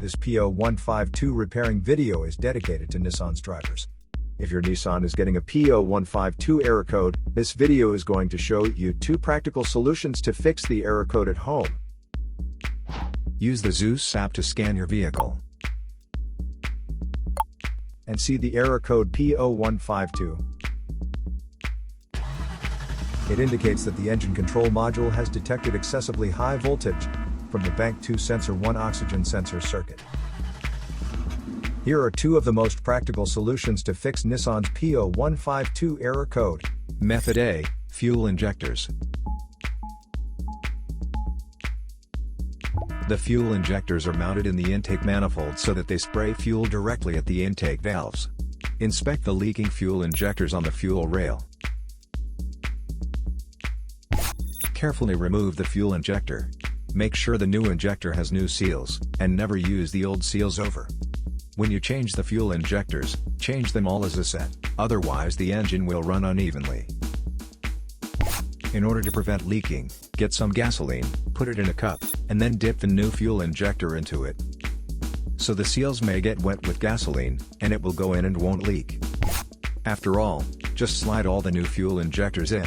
This P0152 repairing video is dedicated to Nissan's drivers. If your Nissan is getting a P0152 error code, this video is going to show you 2 practical solutions to fix the error code at home. Use the Zeus app to scan your vehicle and see the error code P0152. It indicates that the engine control module has detected excessively high voltage from the Bank 2 Sensor 1 oxygen sensor circuit. Here are 2 of the most practical solutions to fix Nissan's P0152 error code. Method A, fuel injectors. The fuel injectors are mounted in the intake manifold so that they spray fuel directly at the intake valves. Inspect the leaking fuel injectors on the fuel rail. Carefully remove the fuel injector. Make sure the new injector has new seals, and never use the old seals over. When you change the fuel injectors, change them all as a set, otherwise the engine will run unevenly. In order to prevent leaking, get some gasoline, put it in a cup, and then dip the new fuel injector into it. So the seals may get wet with gasoline, and it will go in and won't leak. After all, just slide all the new fuel injectors in.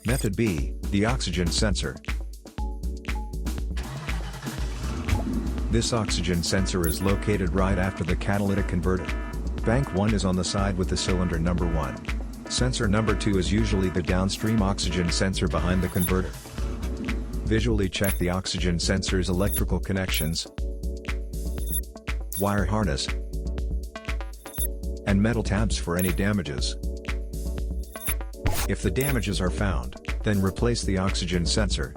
Method B, the oxygen sensor. This oxygen sensor is located right after the catalytic converter. Bank 1 is on the side with the cylinder number 1. Sensor number 2 is usually the downstream oxygen sensor behind the converter. Visually check the oxygen sensor's electrical connections, wire harness, and metal tabs for any damages. If the damages are found, then replace the oxygen sensor.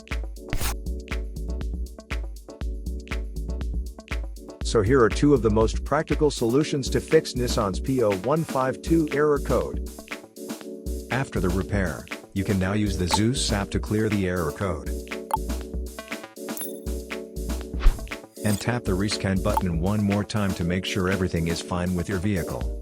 So here are 2 of the most practical solutions to fix Nissan's P0152 error code. After the repair, you can now use the Zeus app to clear the error code. And tap the rescan button one more time to make sure everything is fine with your vehicle.